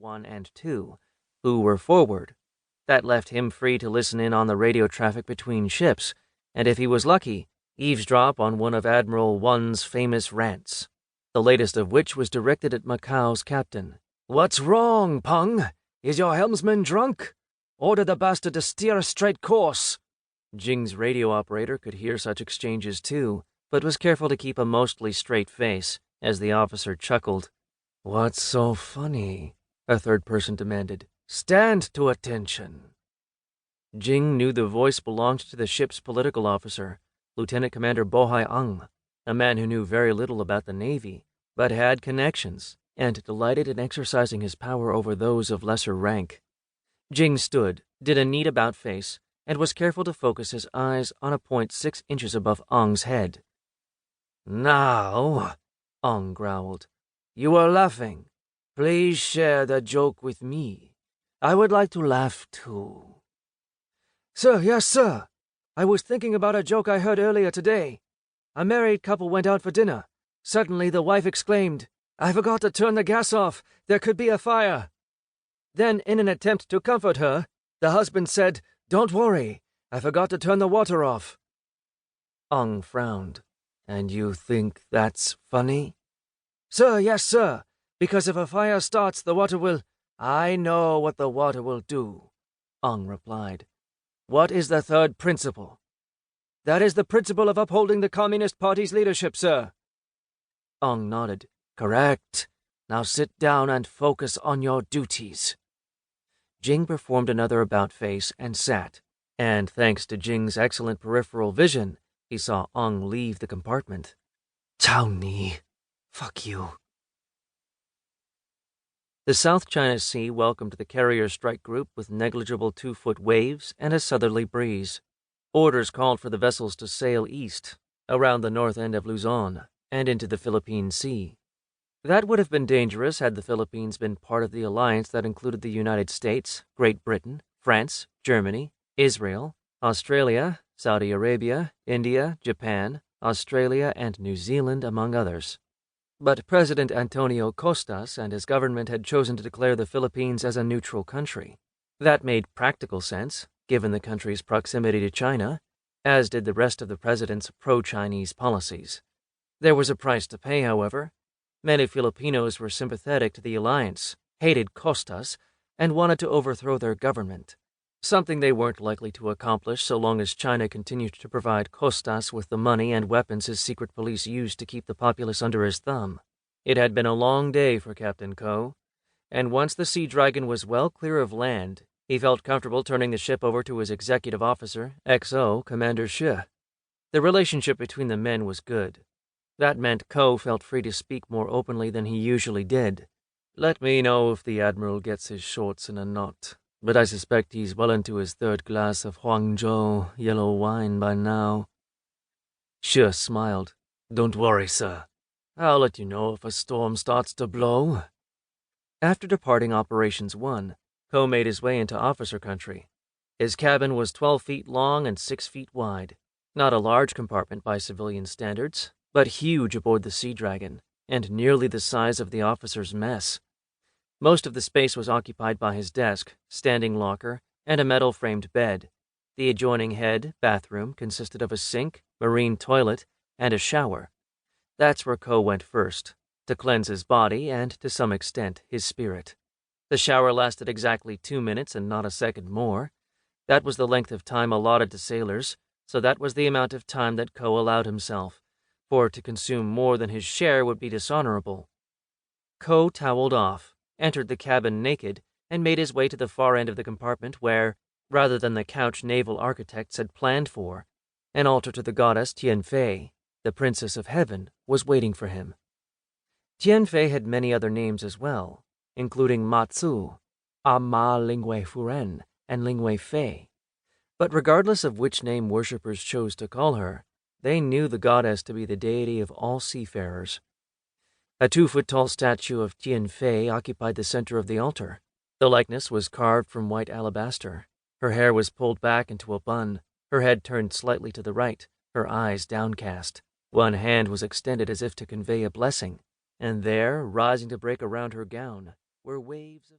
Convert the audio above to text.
1 and 2, who were forward. That left him free to listen in on the radio traffic between ships, and if he was lucky, eavesdrop on one of Admiral 1's famous rants, the latest of which was directed at Macau's captain. "What's wrong, Peng? Is your helmsman drunk? Order the bastard to steer a straight course." Jing's radio operator could hear such exchanges too, but was careful to keep a mostly straight face, as the officer chuckled. "What's so funny?" a third person demanded. "Stand to attention." Jing knew the voice belonged to the ship's political officer, Lieutenant Commander Bohai Ang, a man who knew very little about the Navy, but had connections, and delighted in exercising his power over those of lesser rank. Jing stood, did a neat about-face, and was careful to focus his eyes on a point 6 inches above Ang's head. "Now," Ang growled, "you are laughing. Please share the joke with me. I would like to laugh too." "Sir, yes, sir. I was thinking about a joke I heard earlier today. A married couple went out for dinner. Suddenly the wife exclaimed, 'I forgot to turn the gas off. There could be a fire.' Then, in an attempt to comfort her, the husband said, 'Don't worry. I forgot to turn the water off.'" Ang frowned. "And you think that's funny?" "Sir, yes, sir. Because if a fire starts, the water will—" "I know what the water will do," Ang replied. "What is the third principle?" "That is the principle of upholding the Communist Party's leadership, sir." Ang nodded. "Correct. Now sit down and focus on your duties." Jing performed another about-face and sat, and thanks to Jing's excellent peripheral vision, he saw Ang leave the compartment. "Tao Ni. Fuck you." The South China Sea welcomed the carrier strike group with negligible 2-foot waves and a southerly breeze. Orders called for the vessels to sail east, around the north end of Luzon, and into the Philippine Sea. That would have been dangerous had the Philippines been part of the alliance that included the United States, Great Britain, France, Germany, Israel, Australia, Saudi Arabia, India, Japan, Australia, and New Zealand, among others. But President Antonio Costas and his government had chosen to declare the Philippines as a neutral country. That made practical sense, given the country's proximity to China, as did the rest of the president's pro-Chinese policies. There was a price to pay, however. Many Filipinos were sympathetic to the alliance, hated Costas, and wanted to overthrow their government, something they weren't likely to accomplish so long as China continued to provide Costas with the money and weapons his secret police used to keep the populace under his thumb. It had been a long day for Captain Ko, and once the Sea Dragon was well clear of land, he felt comfortable turning the ship over to his executive officer, XO, Commander Shi. The relationship between the men was good. That meant Ko felt free to speak more openly than he usually did. "Let me know if the Admiral gets his shorts in a knot, but I suspect he's well into his 3rd glass of Huangzhou yellow wine by now." Shi smiled. "Don't worry, sir. I'll let you know if a storm starts to blow." After departing Operations 1, Ko made his way into officer country. His cabin was 12 feet long and 6 feet wide. Not a large compartment by civilian standards, but huge aboard the Sea Dragon, and nearly the size of the officer's mess. Most of the space was occupied by his desk, standing locker, and a metal-framed bed. The adjoining head, bathroom, consisted of a sink, marine toilet, and a shower. That's where Ko went first, to cleanse his body and, to some extent, his spirit. The shower lasted exactly 2 minutes and not a second more. That was the length of time allotted to sailors, so that was the amount of time that Ko allowed himself, for to consume more than his share would be dishonorable. Ko toweled off, entered the cabin naked, and made his way to the far end of the compartment where, rather than the couch naval architects had planned for, an altar to the goddess Tianfei, the Princess of Heaven, was waiting for him. Tianfei had many other names as well, including Matsu, Ma Lingwei Furen, and Lingwei Fei. But regardless of which name worshippers chose to call her, they knew the goddess to be the deity of all seafarers. A 2-foot-tall statue of Tianfei occupied the center of the altar. The likeness was carved from white alabaster. Her hair was pulled back into a bun, her head turned slightly to the right, her eyes downcast. One hand was extended as if to convey a blessing, and there, rising to break around her gown, were waves of